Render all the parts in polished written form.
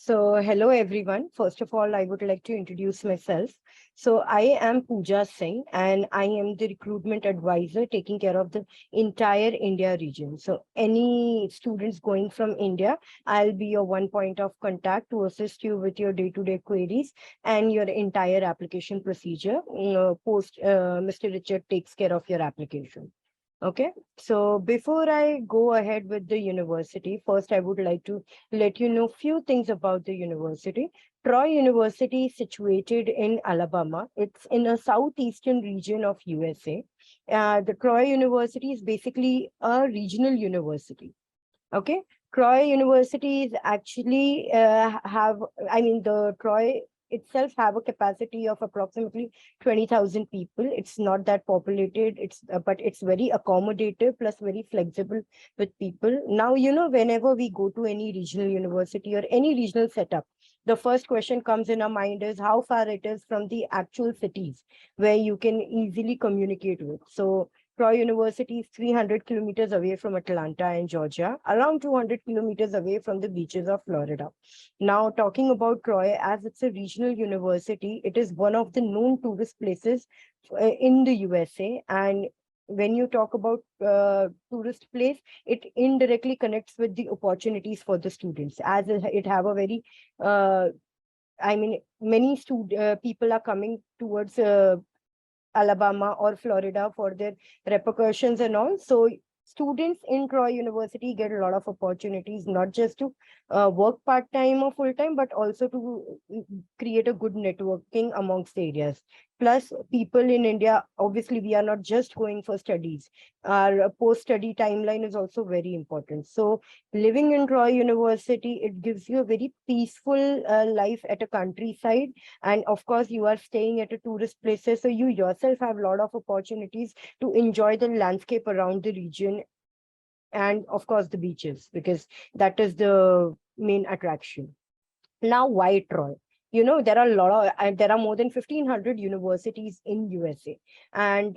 So, hello everyone. First of all, I would like to introduce myself. So, I am Pooja Singh and I am the recruitment advisor taking care of the entire India region. So, any students going from India, I'll be your one point of contact to assist you with your day-to-day queries and your entire application procedure. Mr. Richard takes care of your application. Okay, so before I go ahead with the university, first I would like to let you know few things about the university. Troy University is situated in Alabama. It's in a southeastern region of USA. The Troy University is basically a regional university. Okay, Troy University is actually the Troy itself have a capacity of approximately 20,000 people. It's not that populated, but it's very accommodative plus very flexible with people. Now, whenever we go to any regional university or any regional setup, the first question comes in our mind is how far it is from the actual cities where you can easily communicate with. So Troy University is 300 kilometers away from Atlanta in Georgia, around 200 kilometers away from the beaches of Florida. Now, talking about Troy, as it's a regional university, it is one of the known tourist places in the USA. And when you talk about tourist place, it indirectly connects with the opportunities for the students, as it have a very, many people are coming towards Alabama or Florida for their repercussions and all. So students in Troy University get a lot of opportunities, not just to work part-time or full-time, but also to create a good networking amongst the areas. Plus, people in India, obviously, we are not just going for studies. Our post-study timeline is also very important. So living in Troy University, it gives you a very peaceful life at a countryside. And of course, you are staying at a tourist places. So you yourself have a lot of opportunities to enjoy the landscape around the region and of course the beaches, because that is the main attraction. Now, why Troy? There are there are more than 1,500 universities in USA, and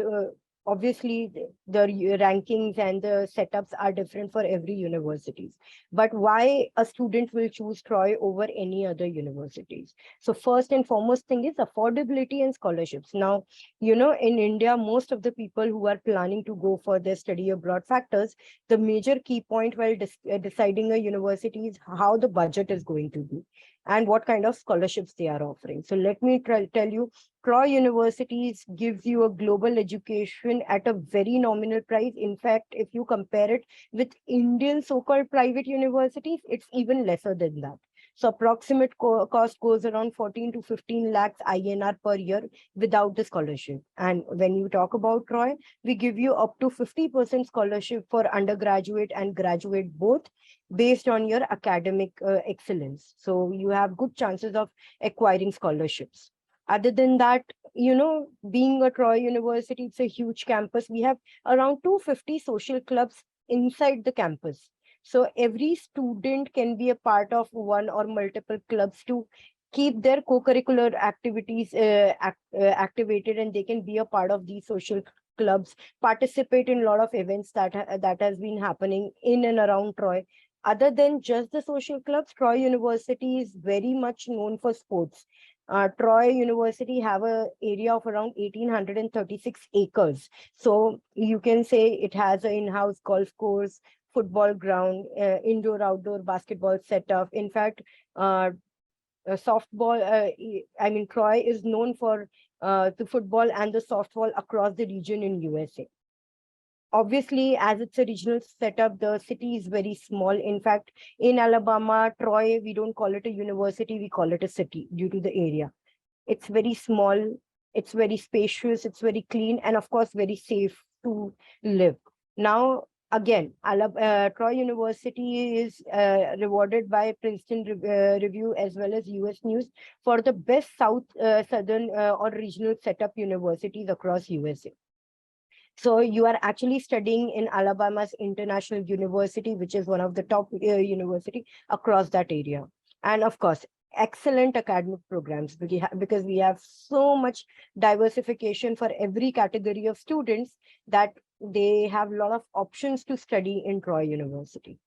obviously the rankings and the setups are different for every universities. But why a student will choose Troy over any other universities? So first and foremost thing is affordability and scholarships. Now, in India, most of the people who are planning to go for their study abroad factors, the major key point while deciding a university is how the budget is going to be and what kind of scholarships they are offering. So let me tell you, Troy Universities gives you a global education at a very nominal price. In fact, if you compare it with Indian so-called private universities, it's even lesser than that. So approximate cost goes around 14 to 15 lakhs INR per year without the scholarship. And when you talk about Troy, we give you up to 50% scholarship for undergraduate and graduate both, based on your academic excellence. So you have good chances of acquiring scholarships. Other than that, being a Troy University, it's a huge campus. We have around 250 social clubs inside the campus. So every student can be a part of one or multiple clubs to keep their co-curricular activities activated, and they can be a part of these social clubs, participate in a lot of events that has been happening in and around Troy. Other than just the social clubs, Troy University is very much known for sports. Troy University have a area of around 1,836 acres. So you can say it has an in-house golf course, football ground, indoor-outdoor basketball setup. In fact, softball, Troy is known for the football and the softball across the region in USA. Obviously, as it's a regional setup, the city is very small. In fact, in Alabama, Troy, we don't call it a university, we call it a city due to the area. It's very small, it's very spacious, it's very clean, and of course, very safe to live. Now, again, Troy University is rewarded by Princeton Review as well as US News for the best southern or regional setup universities across USA. So you are actually studying in Alabama's International University, which is one of the top university across that area. And of course, excellent academic programs, because we have so much diversification for every category of students that they have a lot of options to study in Troy University.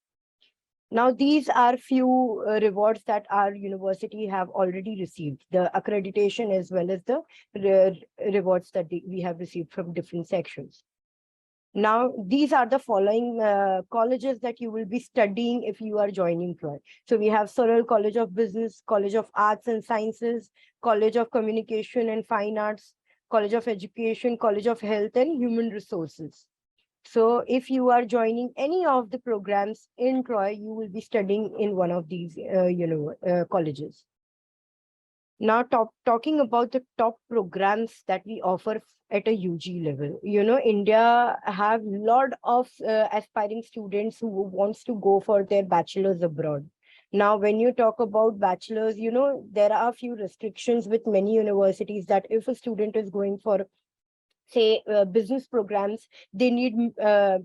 Now, these are few rewards that our university have already received, the accreditation as well as the rewards that we have received from different sections. Now, these are the following colleges that you will be studying if you are joining Troy. So we have Sorrel College of Business, College of Arts and Sciences, College of Communication and Fine Arts, College of Education, College of Health and Human Resources. So if you are joining any of the programs in Troy, you will be studying in one of these colleges. Now, talking about the top programs that we offer at a UG level, India have a lot of aspiring students who wants to go for their bachelor's abroad. Now, when you talk about bachelor's, there are a few restrictions with many universities that if a student is going for, say, business programs, they need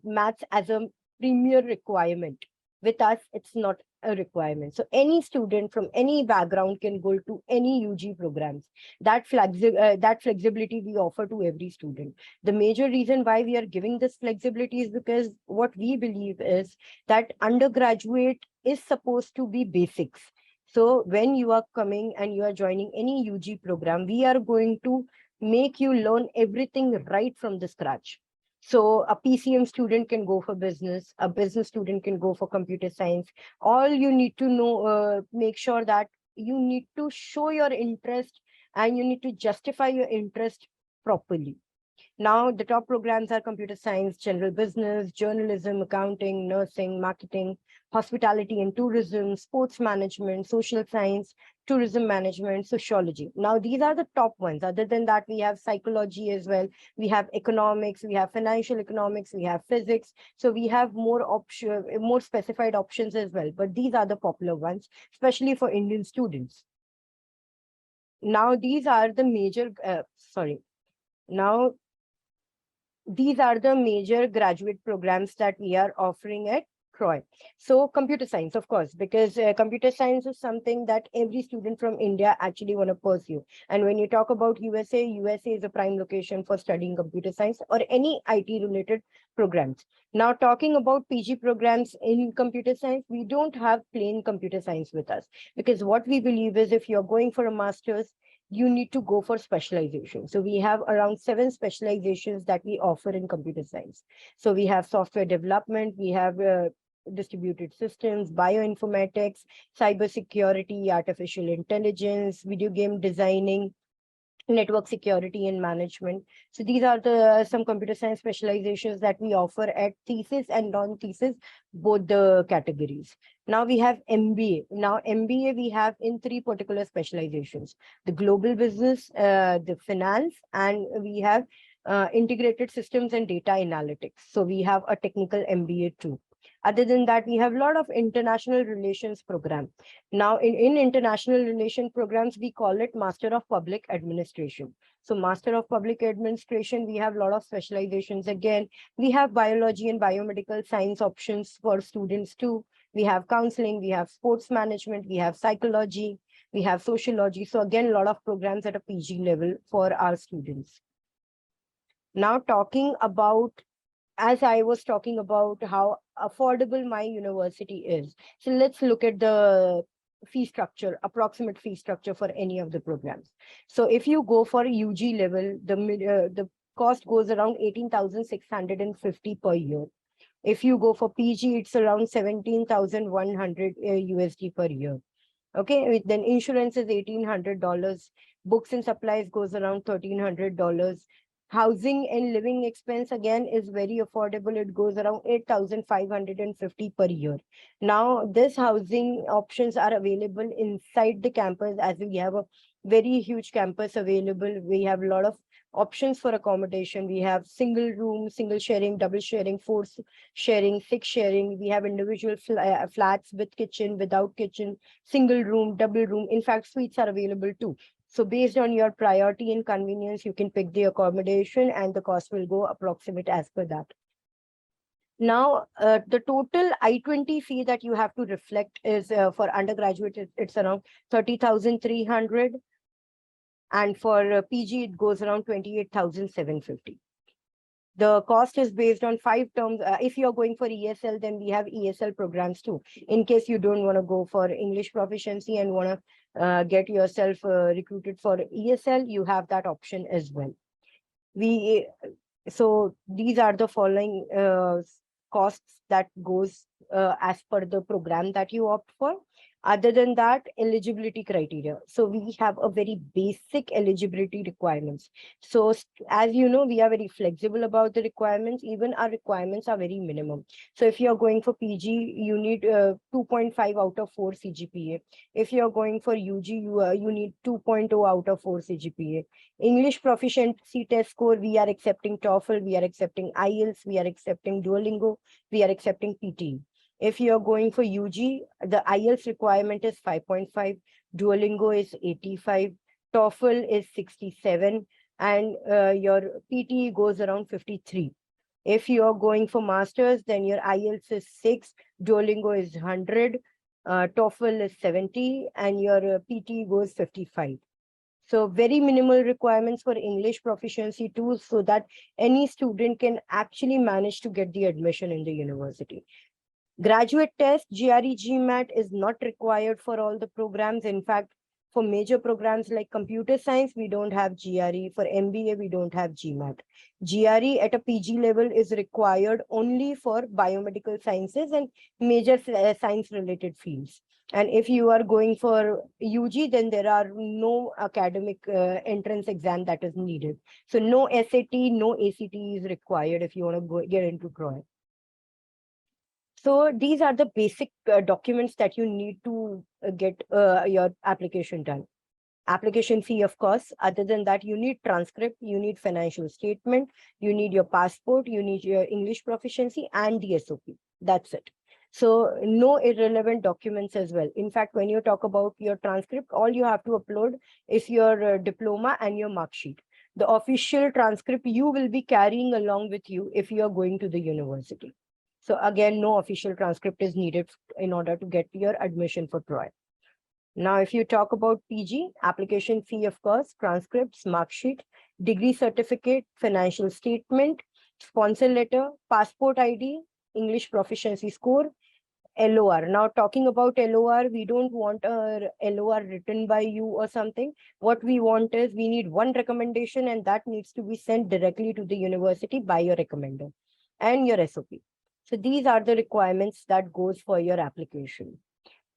maths as a premier requirement. With us, it's not a requirement. So any student from any background can go to any UG programs. That flexibility we offer to every student. The major reason why we are giving this flexibility is because what we believe is that undergraduate is supposed to be basics. So when you are coming and you are joining any UG program, we are going to make you learn everything right from the scratch. So a PCM student can go for business, a business student can go for computer science. All you need to know, make sure that you need to show your interest and you need to justify your interest properly. Now, the top programs are computer science, general business, journalism, accounting, nursing, marketing, hospitality and tourism, sports management, social science, tourism management, sociology. Now, these are the top ones. Other than that, we have psychology as well. We have economics, we have financial economics, we have physics. So we have more specified options as well. But these are the popular ones, especially for Indian students. Now, these are the major, Now, these are the major graduate programs that we are offering at Troy. So computer science, of course, because computer science is something that every student from India actually want to pursue. And when you talk about USA is a prime location for studying computer science or any IT related programs. Now, talking about PG programs in computer science, we don't have plain computer science with us, because what we believe is if you're going for a master's, you need to go for specialization. So we have around 7 specializations that we offer in computer science. So we have software development, we have distributed systems, bioinformatics, cybersecurity, artificial intelligence, video game designing, network security and management. So these are the some computer science specializations that we offer at thesis and non-thesis, both the categories. Now we have MBA. Now MBA we have in 3 particular specializations: the global business, the finance, and we have integrated systems and data analytics. So we have a technical MBA too. Other than that, we have a lot of international relations program. Now, in international relation programs, we call it Master of Public Administration. So Master of Public Administration, we have a lot of specializations. Again, we have biology and biomedical science options for students too. We have counseling, we have sports management, we have psychology, we have sociology. So again, a lot of programs at a PG level for our students. Now talking about, as I was talking about how affordable my university is. So let's look at the fee structure, approximate fee structure for any of the programs. So if you go for UG level, the cost goes around 18,650 per year. If you go for PG, it's around 17,100 USD per year. Okay, then insurance is $1,800. Books and supplies goes around $1,300. Housing and living expense again is very affordable. It goes around 8,550 per year. Now, this housing options are available inside the campus, as we have a very huge campus available. We have a lot of options for accommodation. We have single room, single sharing, double sharing, 4 sharing, 6 sharing. We have individual flats with kitchen, without kitchen, single room, double room. In fact, suites are available too. So based on your priority and convenience, you can pick the accommodation and the cost will go approximate as per that. Now, the total I-20 fee that you have to reflect is for undergraduate, it's around 30,300. And for PG, it goes around 28,750. The cost is based on 5 terms. If you're going for ESL, then we have ESL programs too. In case you don't want to go for English proficiency and want to get yourself recruited for ESL, you have that option as well. So these are the following costs that goes as per the program that you opt for. Other than that, eligibility criteria. So we have a very basic eligibility requirements. So as you know, we are very flexible about the requirements. Even our requirements are very minimum. So if you're going for PG, you need 2.5 out of 4 CGPA. If you're going for UG, you need 2.0 out of 4 CGPA. English proficiency test score, we are accepting TOEFL, we are accepting IELTS, we are accepting Duolingo, we are accepting PT. If you're going for UG, the IELTS requirement is 5.5, Duolingo is 85, TOEFL is 67, and your PT goes around 53. If you're going for masters, then your IELTS is 6, Duolingo is 100, TOEFL is 70, and your PT goes 55. So very minimal requirements for English proficiency too, so that any student can actually manage to get the admission in the university. Graduate test, GRE, GMAT is not required for all the programs. In fact, for major programs like computer science, we don't have GRE. For MBA, we don't have GMAT. GRE at a PG level is required only for biomedical sciences and major science-related fields. And if you are going for UG, then there are no academic entrance exam that is needed. So no SAT, no ACT is required if you want to get into CROI. So these are the basic documents that you need to get your application done. Application fee, of course. Other than that, you need transcript, you need financial statement, you need your passport, you need your English proficiency and the SOP. That's it. So no irrelevant documents as well. In fact, when you talk about your transcript, all you have to upload is your diploma and your mark sheet. The official transcript you will be carrying along with you if you are going to the university. So again, no official transcript is needed in order to get your admission for CROI. Now, if you talk about PG, application fee, of course, transcripts, mark sheet, degree certificate, financial statement, sponsor letter, passport ID, English proficiency score, LOR. Now, talking about LOR, we don't want a LOR written by you or something. What we want is we need one recommendation, and that needs to be sent directly to the university by your recommender and your SOP. So these are the requirements that goes for your application.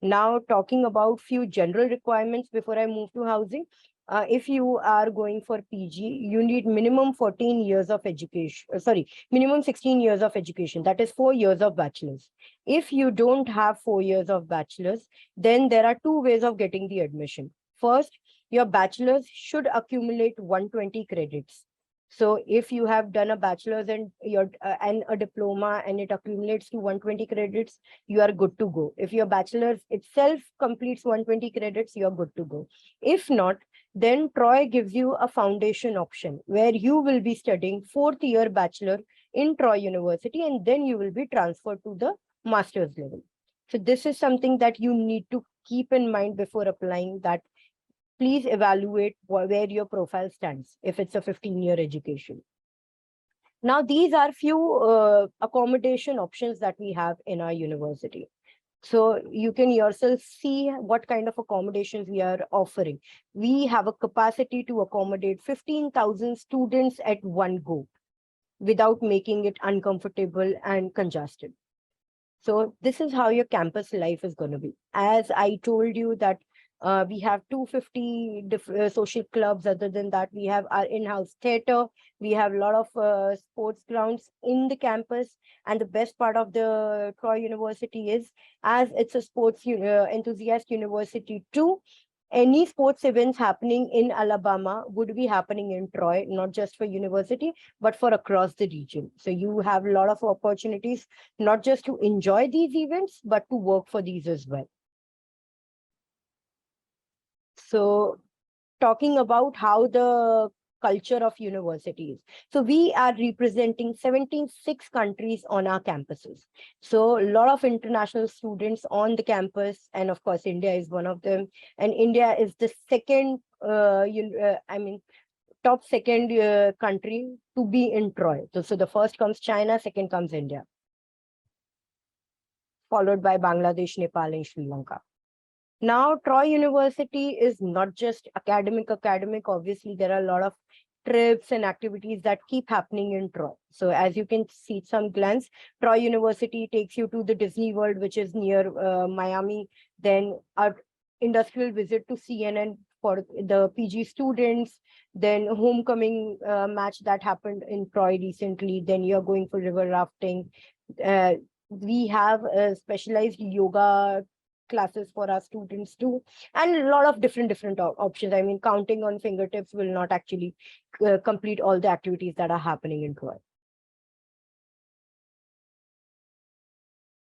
Now, talking about few general requirements before I move to housing. If you are going for PG, you need minimum 14 years of education, minimum 16 years of education. That is 4 years of bachelor's. If you don't have 4 years of bachelor's, then there are 2 ways of getting the admission. First, your bachelor's should accumulate 120 credits. So if you have done a bachelor's and a diploma and it accumulates to 120 credits, you are good to go. If your bachelor's itself completes 120 credits, you are good to go. If not, then Troy gives you a foundation option where you will be studying 4th year bachelor in Troy University, and then you will be transferred to the master's level. So this is something that you need to keep in mind before applying, that please evaluate where your profile stands if it's a 15-year education. Now, these are few accommodation options that we have in our university. So you can yourself see what kind of accommodations we are offering. We have a capacity to accommodate 15,000 students at one go without making it uncomfortable and congested. So this is how your campus life is going to be. As I told you that we have 250 social clubs. Other than that, we have our in-house theater. We have a lot of sports grounds in the campus. And the best part of the Troy University is, as it's a sports enthusiast university too, any sports events happening in Alabama would be happening in Troy, not just for university, but for across the region. So you have a lot of opportunities, not just to enjoy these events, but to work for these as well. So talking about how the culture of universities. So we are representing 76 countries on our campuses. So a lot of international students on the campus, and of course, India is one of them. And India is the second, top second country to be in Troy. So the first comes China, second comes India, followed by Bangladesh, Nepal, and Sri Lanka. Now, Troy University is not just academic. Obviously, there are a lot of trips and activities that keep happening in Troy. So as you can see some glance, Troy University takes you to the Disney World, which is near Miami. Then our industrial visit to CNN for the PG students. Then homecoming match that happened in Troy recently. Then you're going for river rafting. We have specialized yoga classes for our students too, and a lot of different options. I mean, counting on fingertips will not actually complete all the activities that are happening in Troy.